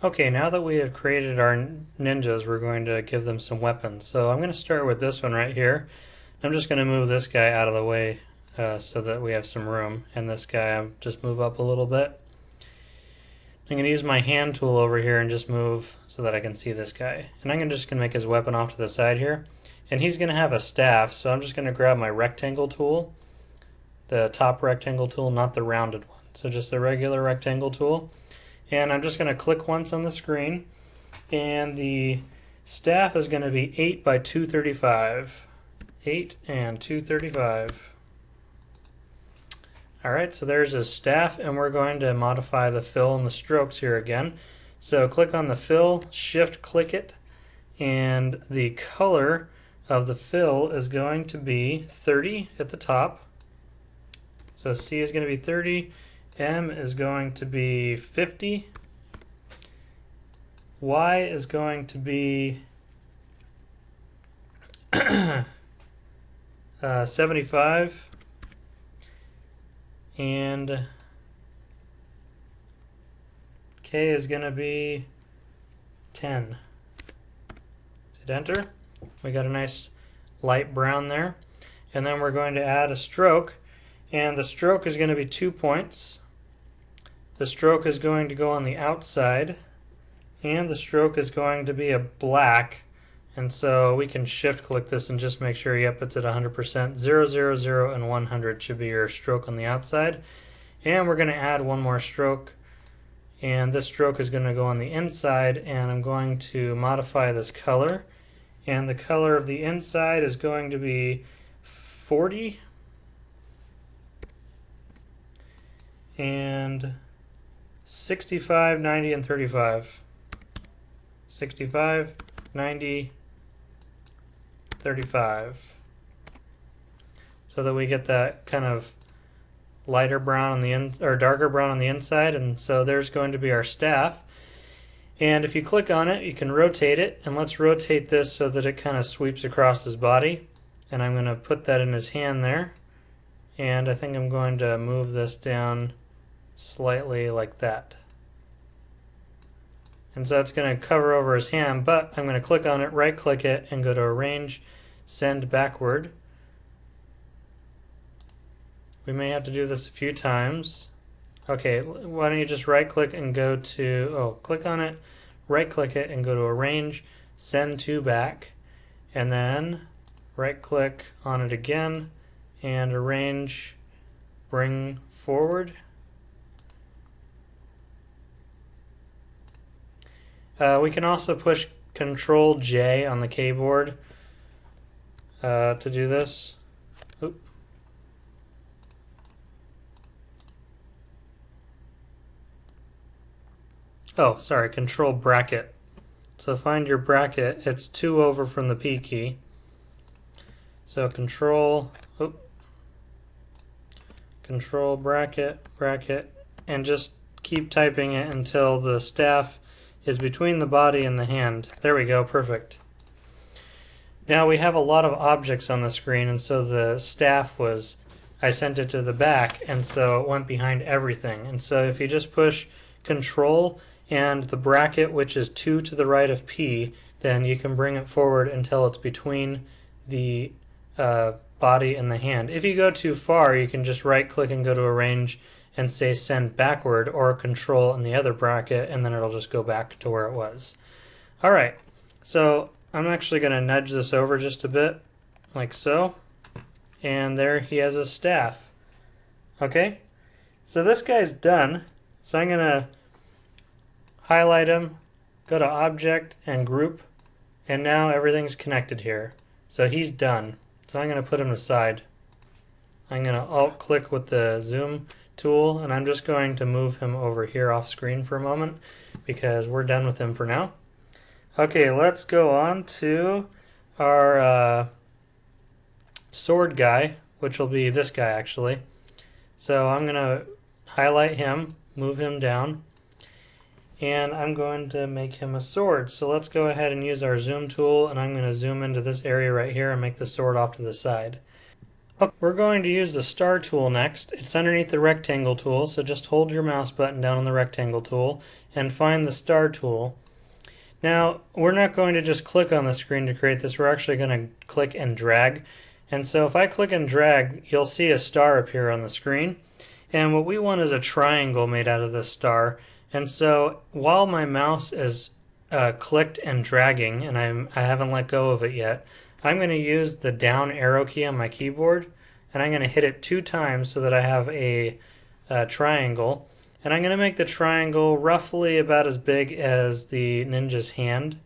Okay, now that we have created our ninjas, we're going to give them some weapons. So I'm going to start with this one right here. I'm just going to move this guy out of the way so that we have some room. And this guy, I'll just move up a little bit. I'm going to use my hand tool over here and just move so that I can see this guy. And I'm just going to make his weapon off to the side here. And he's going to have a staff, so I'm just going to grab my rectangle tool, the top rectangle tool, not the rounded one. So just the regular rectangle tool. And I'm just going to click once on the screen, and the staff is going to be 8 by 235. 8 and 235. Alright, so there's his staff, and we're going to modify the fill and the strokes here again. So click on the fill, shift click it, and the color of the fill is going to be 30 at the top. So C is going to be 30, M is going to be 50, Y is going to be 75, and K is going to be 10. Hit enter. We got a nice light brown there. And then we're going to add a stroke, and the stroke is going to be 2 points. The stroke is going to go on the outside, and the stroke is going to be a black. And so we can shift click this and just make sure, yep, it's at 100%. 0, 0, 0, and 100 should be your stroke on the outside. And we're going to add one more stroke, and this stroke is going to go on the inside, and I'm going to modify this color. And the color of the inside is going to be 40 and 65, 90, and 35. 65, 90, 35. So that we get that kind of lighter brown on the or darker brown on the inside. And so there's going to be our staff. And if you click on it, you can rotate it. And let's rotate this so that it kind of sweeps across his body. And I'm going to put that in his hand there. And I think I'm going to move this down slightly like that. And so it's going to cover over his hand, but I'm going to click on it, right click it, and go to Arrange, Send Backward. We may have to do this a few times. Okay, why don't you just right click and go to, click on it, right click it, and go to Arrange, Send to Back, and then right click on it again, and Arrange, Bring Forward. We can also push Control J on the keyboard to do this. Oop. Oh, sorry, Control Bracket. So find your bracket. It's 2 over from the P key. So Control Bracket, Bracket, and just keep typing it until the staff is between the body and the hand. There we go, perfect. Now we have a lot of objects on the screen, and so the staff was, I sent it to the back, and so it went behind everything. And so if you just push Control and the bracket, which is 2 to the right of P, then you can bring it forward until it's between the body and the hand. If you go too far, you can just right click and go to Arrange and say Send Backward, or Control in the other bracket, and then it'll just go back to where it was. Alright, so I'm actually going to nudge this over just a bit, like so, and there he has a staff. Okay, so this guy's done, so I'm going to highlight him, go to Object and Group, and now everything's connected here. So he's done. So I'm going to put him aside. I'm going to Alt-click with the Zoom tool, and I'm just going to move him over here off screen for a moment because we're done with him for now. Okay, let's go on to our sword guy, which will be this guy actually. So I'm going to highlight him, move him down, and I'm going to make him a sword. So let's go ahead and use our zoom tool, and I'm going to zoom into this area right here and make the sword off to the side. We're going to use the star tool next. It's underneath the rectangle tool, so just hold your mouse button down on the rectangle tool and find the star tool. Now, we're not going to just click on the screen to create this, we're actually going to click and drag. And so if I click and drag, you'll see a star appear on the screen. And what we want is a triangle made out of this star. And so while my mouse is clicked and dragging, and I haven't let go of it yet, I'm going to use the down arrow key on my keyboard, and I'm going to hit it 2 times so that I have a triangle. And I'm going to make the triangle roughly about as big as the ninja's hand.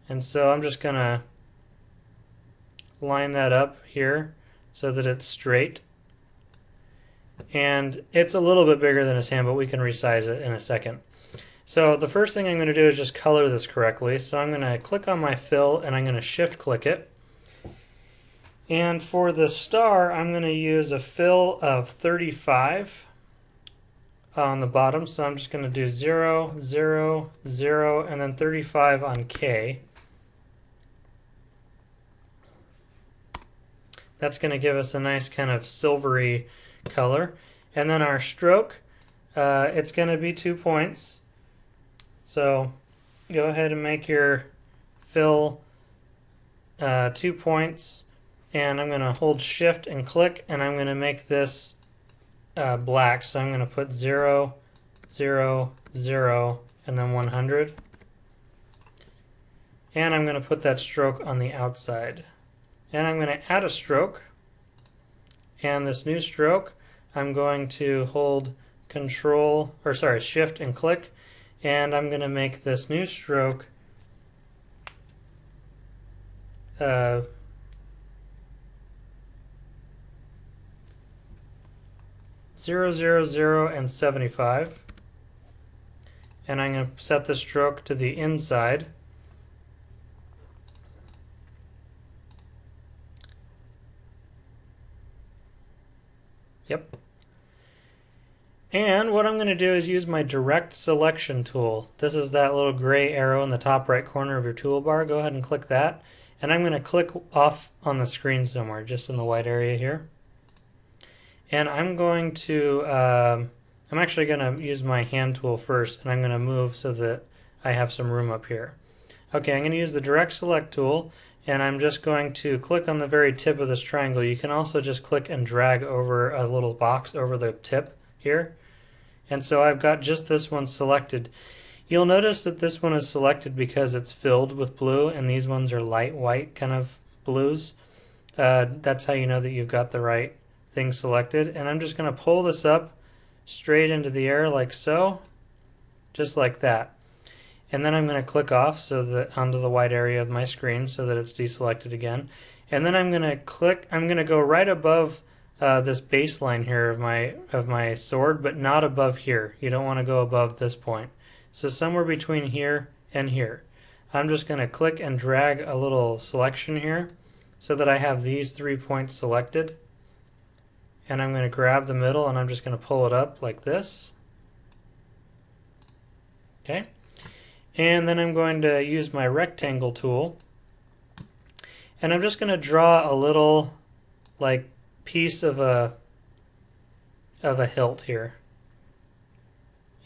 And so I'm just going to line that up here so that it's straight. And it's a little bit bigger than his hand, but we can resize it in a second. So the first thing I'm going to do is just color this correctly. So I'm going to click on my fill and I'm going to shift click it. And for the star, I'm going to use a fill of 35 on the bottom. So I'm just going to do 0, 0, 0, and then 35 on K. That's going to give us a nice kind of silvery color. And then our stroke, it's going to be 2 points. So go ahead and make your fill 2 points. And I'm going to hold shift and click, and I'm going to make this black. So I'm going to put 0, 0, 0, and then 100. And I'm going to put that stroke on the outside. And I'm going to add a stroke. And this new stroke, I'm going to hold shift and click. And I'm going to make this new stroke 0, 0, 0, and 75. And I'm going to set the stroke to the inside. Yep. And what I'm going to do is use my direct selection tool. This is that little gray arrow in the top right corner of your toolbar. Go ahead and click that. And I'm going to click off on the screen somewhere, just in the white area here. And I'm going to, I'm actually going to use my hand tool first, and I'm going to move so that I have some room up here. Okay, I'm going to use the direct select tool, and I'm just going to click on the very tip of this triangle. You can also just click and drag over a little box over the tip here. And so I've got just this one selected. You'll notice that this one is selected because it's filled with blue, and these ones are light white kind of blues. That's how you know that you've got the right thing selected. And I'm just going to pull this up straight into the air like so, just like that. And then I'm going to click off so that onto the white area of my screen so that it's deselected again. And then I'm going to go right above this baseline here of my sword, but not above here. You don't want to go above this point. So somewhere between here and here. I'm just going to click and drag a little selection here so that I have these 3 points selected. And I'm going to grab the middle and I'm just going to pull it up like this. Okay. And then I'm going to use my rectangle tool. And I'm just going to draw a little like piece of a hilt here.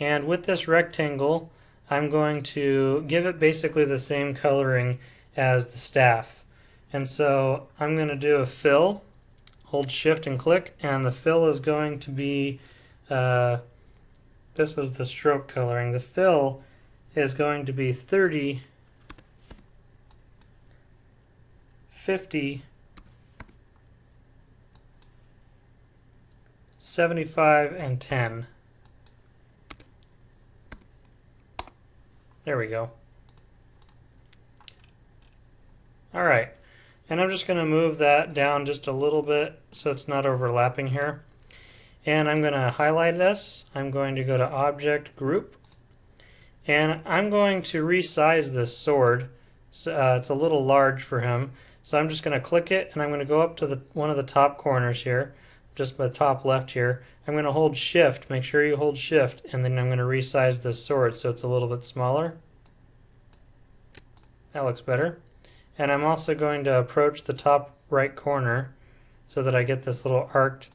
And with this rectangle, I'm going to give it basically the same coloring as the staff. And so I'm going to do a fill, hold shift and click, and the fill is going to be, this was the stroke coloring. The fill is going to be 30, 50, 75, and 10. There we go. Alright, and I'm just going to move that down just a little bit so it's not overlapping here. And I'm going to highlight this. I'm going to go to Object, Group, and I'm going to resize this sword. So, it's a little large for him. So I'm just going to click it, and I'm going to go up to one of the top corners here, just the top left here. I'm going to hold shift, make sure you hold shift, and then I'm going to resize this sword so it's a little bit smaller. That looks better. And I'm also going to approach the top right corner so that I get this little arced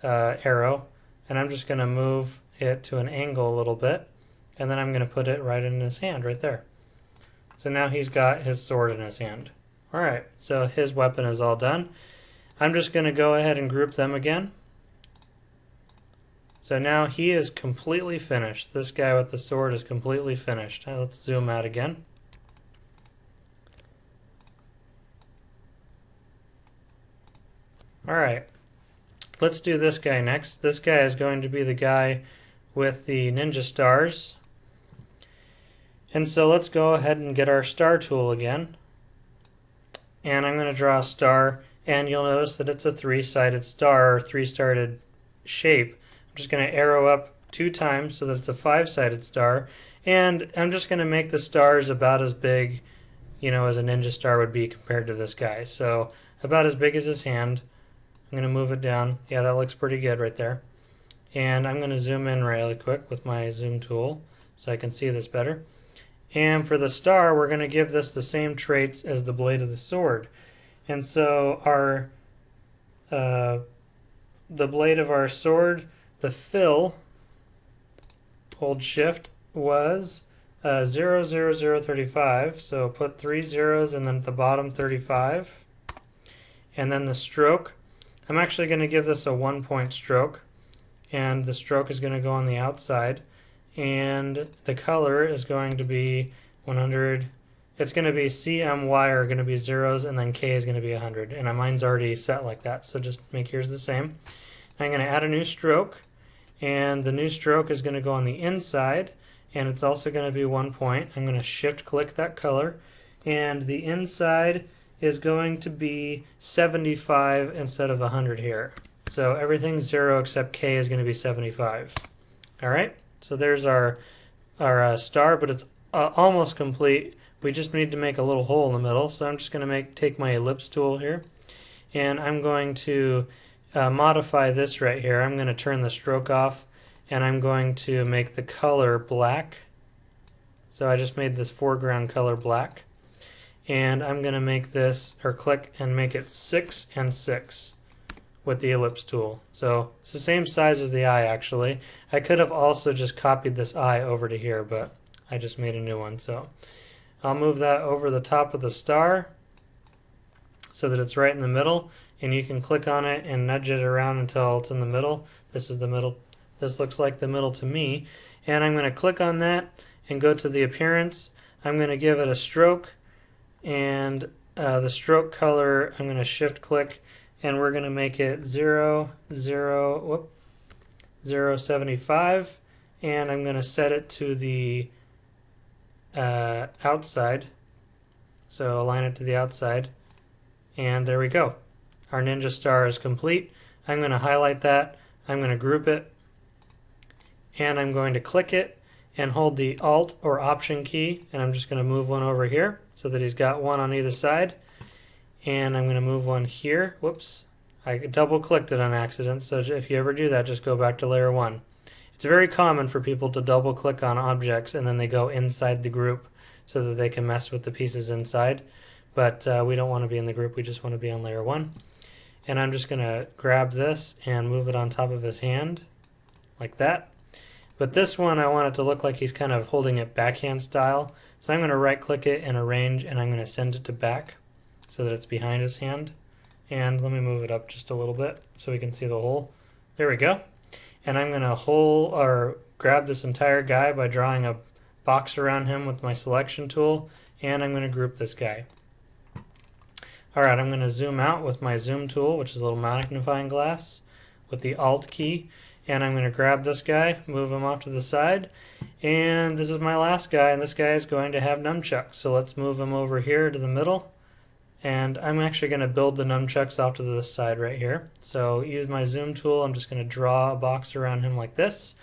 arrow, and I'm just going to move it to an angle a little bit, and then I'm going to put it right in his hand right there. So now he's got his sword in his hand. Alright, so his weapon is all done. I'm just going to go ahead and group them again. So now he is completely finished. This guy with the sword is completely finished. Now let's zoom out again. Alright, let's do this guy next. This guy is going to be the guy with the ninja stars. And so let's go ahead and get our star tool again. And I'm going to draw a star, and you'll notice that it's a three-sided star, or three-sided shape. I'm just going to arrow up 2 times so that it's a 5-sided star, and I'm just going to make the stars about as big, as a ninja star would be compared to this guy. So about as big as his hand. I'm going to move it down. Yeah, that looks pretty good right there. And I'm going to zoom in really quick with my zoom tool so I can see this better. And for the star, we're going to give this the same traits as the blade of the sword. And so our the blade of our sword, the fill, hold shift, was 00035. So put 3 zeros and then at the bottom 35. And then the stroke, I'm actually going to give this a 1-point stroke. And the stroke is going to go on the outside. And the color is going to be 100. It's going to be C, M, Y are going to be zeros, and then K is going to be 100. And mine's already set like that, so just make yours the same. I'm going to add a new stroke, and the new stroke is going to go on the inside, and it's also going to be 1 point. I'm going to shift click that color, and the inside is going to be 75 instead of 100 here. So everything's 0 except K is going to be 75. Alright? So there's our star, but it's almost complete. We just need to make a little hole in the middle. So I'm just going to take my ellipse tool here, and I'm going to modify this right here. I'm going to turn the stroke off, and I'm going to make the color black. So I just made this foreground color black, and I'm going to make this, or click and make it 6 and 6. With the ellipse tool. So it's the same size as the eye actually. I could have also just copied this eye over to here, but I just made a new one. So I'll move that over the top of the star so that it's right in the middle, and you can click on it and nudge it around until it's in the middle. This is the middle. This looks like the middle to me. And I'm going to click on that and go to the appearance. I'm going to give it a stroke, and the stroke color, I'm going to shift click, and we're going to make it 0.75, and I'm going to set it to the outside. So align it to the outside, and there we go. Our ninja star is complete. I'm going to highlight that, I'm going to group it, and I'm going to click it and hold the Alt or Option key, and I'm just going to move one over here so that he's got one on either side. And I'm going to move one here. Whoops. I double clicked it on accident, so if you ever do that, just go back to layer 1. It's very common for people to double click on objects and then they go inside the group so that they can mess with the pieces inside. But we don't want to be in the group, we just want to be on layer 1. And I'm just going to grab this and move it on top of his hand, like that. But this one, I want it to look like he's kind of holding it backhand style. So I'm going to right click it and arrange, and I'm going to send it to back, so that it's behind his hand. And let me move it up just a little bit so we can see the hole. There we go. And I'm going to grab this entire guy by drawing a box around him with my selection tool, and I'm going to group this guy. Alright, I'm going to zoom out with my zoom tool, which is a little magnifying glass, with the Alt key, and I'm going to grab this guy, move him off to the side, and this is my last guy, and this guy is going to have nunchucks. So let's move him over here to the middle. And I'm actually going to build the nunchucks off to this side right here. So use my zoom tool, I'm just going to draw a box around him like this.